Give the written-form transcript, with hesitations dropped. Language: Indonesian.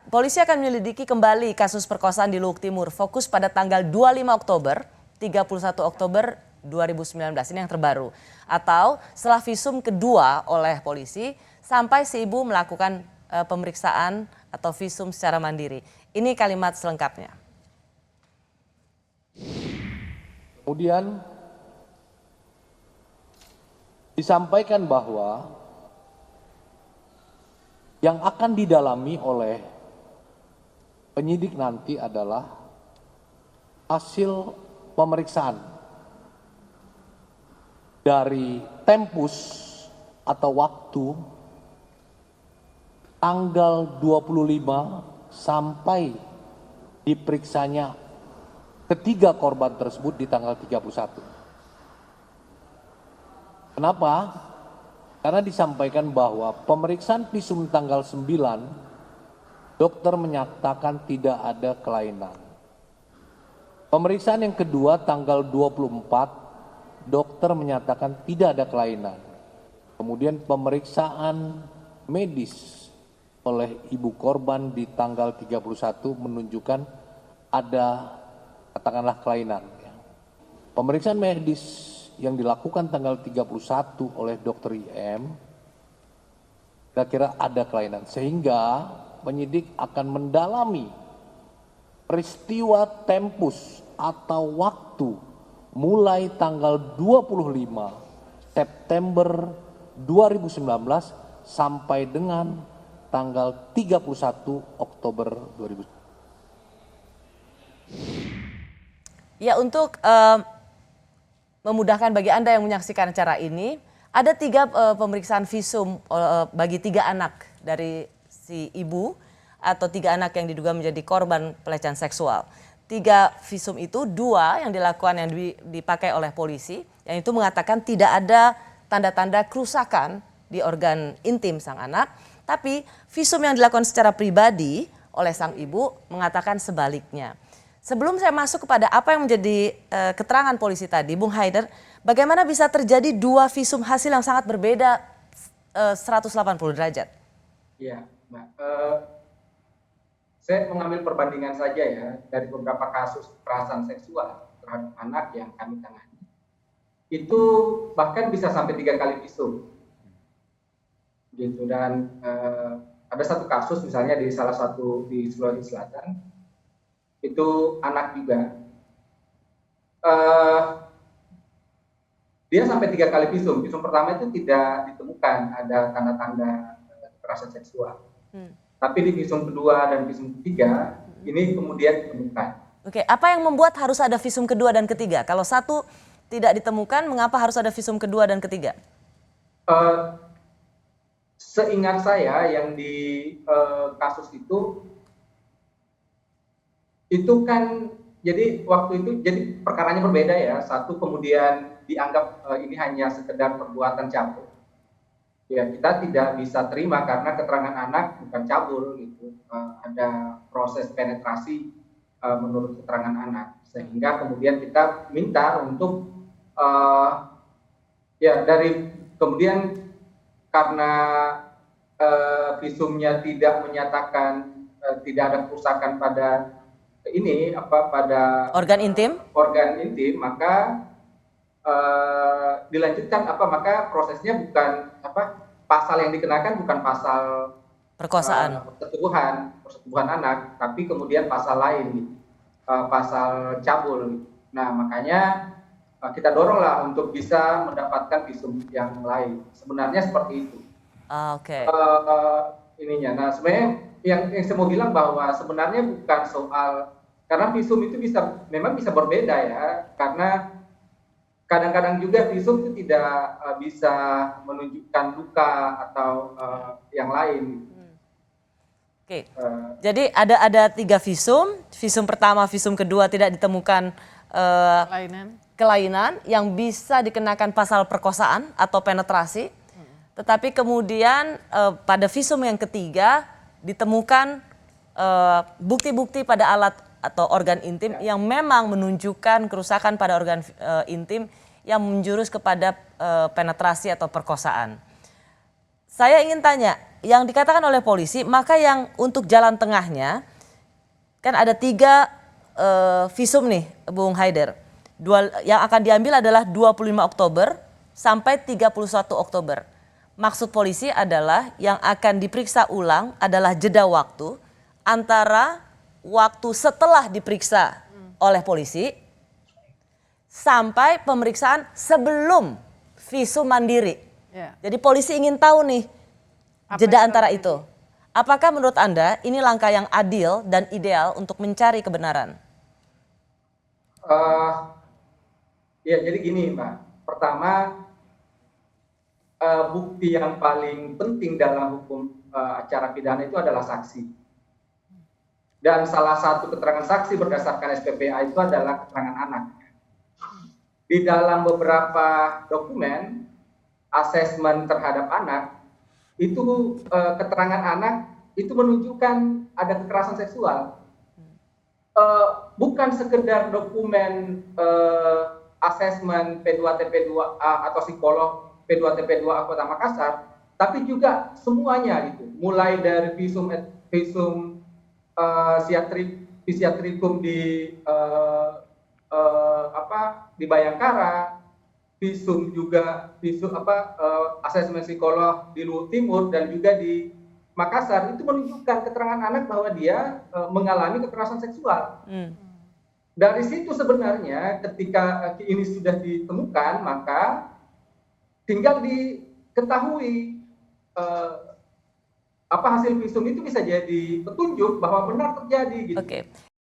polisi akan menyelidiki kembali kasus perkosaan di Luhuk Timur. Fokus pada tanggal 25 Oktober, 31 Oktober 2019, ini yang terbaru. Atau setelah visum kedua oleh polisi sampai si ibu melakukan pemeriksaan atau visum secara mandiri. Ini kalimat selengkapnya. Kemudian disampaikan bahwa yang akan didalami oleh penyidik nanti adalah hasil pemeriksaan dari tempus atau waktu tanggal 25 sampai diperiksanya ketiga korban tersebut di tanggal 31. Kenapa? Karena disampaikan bahwa pemeriksaan visum tanggal 9, dokter menyatakan tidak ada kelainan. Pemeriksaan yang kedua tanggal 24, dokter menyatakan tidak ada kelainan. Kemudian pemeriksaan medis oleh ibu korban di tanggal 31 menunjukkan ada katakanlah kelainan. Pemeriksaan medis yang dilakukan tanggal 31 oleh dokter IM, kira-kira ada kelainan. Sehingga penyidik akan mendalami peristiwa tempus atau waktu mulai tanggal 25 September 2019 sampai dengan tanggal 31 Oktober 2019. Ya, untuk memudahkan bagi Anda yang menyaksikan acara ini, ada 3 pemeriksaan visum bagi 3 anak dari si ibu atau 3 anak yang diduga menjadi korban pelecehan seksual. 3 visum itu, 2 yang dilakukan yang dipakai oleh polisi, yang itu mengatakan tidak ada tanda-tanda kerusakan di organ intim sang anak, tapi visum yang dilakukan secara pribadi oleh sang ibu mengatakan sebaliknya. Sebelum saya masuk kepada apa yang menjadi keterangan polisi tadi, Bung Haider, bagaimana bisa terjadi 2 visum hasil yang sangat berbeda 180 derajat? Iya, Mbak. Saya mengambil perbandingan saja ya dari beberapa kasus kekerasan seksual terhadap anak yang kami tangani. Itu bahkan bisa sampai 3 kali visum. Gitu, dan ada satu kasus misalnya di salah satu di Sulawesi Selatan, itu anak juga, dia sampai 3 kali visum. Visum pertama itu tidak ditemukan ada tanda-tanda kekerasan seksual. Tapi di visum kedua dan visum ketiga ini kemudian ditemukan. Oke, apa yang membuat harus ada visum kedua dan ketiga? Kalau satu tidak ditemukan, mengapa harus ada visum kedua dan ketiga? Seingat saya yang di kasus itu kan jadi waktu itu jadi perkaranya berbeda ya. Satu kemudian dianggap ini hanya sekedar perbuatan cabul. Ya, kita tidak bisa terima karena keterangan anak bukan cabul gitu. Ada proses penetrasi menurut keterangan anak. Sehingga kemudian kita minta untuk ya dari kemudian karena visumnya tidak menyatakan tidak ada kerusakan pada pada organ intim, maka dilanjutkan maka prosesnya bukan pasal yang dikenakan bukan pasal perkosaan, persetubuhan anak, tapi kemudian pasal lain, pasal cabul. Nah, makanya kita doronglah untuk bisa mendapatkan visum yang lain. Sebenarnya seperti itu. Oke. Nah, sebenarnya yang saya mau bilang bahwa sebenarnya bukan soal, karena visum itu memang bisa berbeda ya, karena kadang-kadang juga visum itu tidak bisa menunjukkan luka atau yang lain. Oke. Jadi ada 3 visum. Visum pertama, visum kedua tidak ditemukan kelainan yang bisa dikenakan pasal perkosaan atau penetrasi. Tetapi kemudian pada visum yang ketiga ditemukan bukti-bukti pada alat atau organ intim yang memang menunjukkan kerusakan pada organ intim yang menjurus kepada penetrasi atau perkosaan. Saya ingin tanya, yang dikatakan oleh polisi, maka yang untuk jalan tengahnya kan ada 3 visum nih, Bung Haider. Yang akan diambil adalah 25 Oktober sampai 31 Oktober. Maksud polisi adalah yang akan diperiksa ulang adalah jeda waktu antara waktu setelah diperiksa oleh polisi sampai pemeriksaan sebelum visum mandiri. Jadi polisi ingin tahu nih jeda antara itu. Apakah menurut Anda ini langkah yang adil dan ideal untuk mencari kebenaran? Ya, jadi gini, Mbak. Pertama, bukti yang paling penting dalam hukum acara pidana itu adalah saksi. Dan salah satu keterangan saksi berdasarkan SPPA itu adalah keterangan anak. Di dalam beberapa dokumen asesmen terhadap anak, itu keterangan anak itu menunjukkan ada kekerasan seksual. Bukan sekedar dokumen asesmen P2TP2A atau psikolog P2TP2A Kota Makassar, tapi juga semuanya itu, mulai dari visum psikiatrikum di Bayangkara, visum asesmen psikolog di Luhut Timur dan juga di Makassar, itu menunjukkan keterangan anak bahwa dia mengalami kekerasan seksual. Dari situ sebenarnya ketika ini sudah ditemukan, maka tinggal diketahui hasil visum itu bisa jadi petunjuk bahwa benar terjadi gitu. Oke.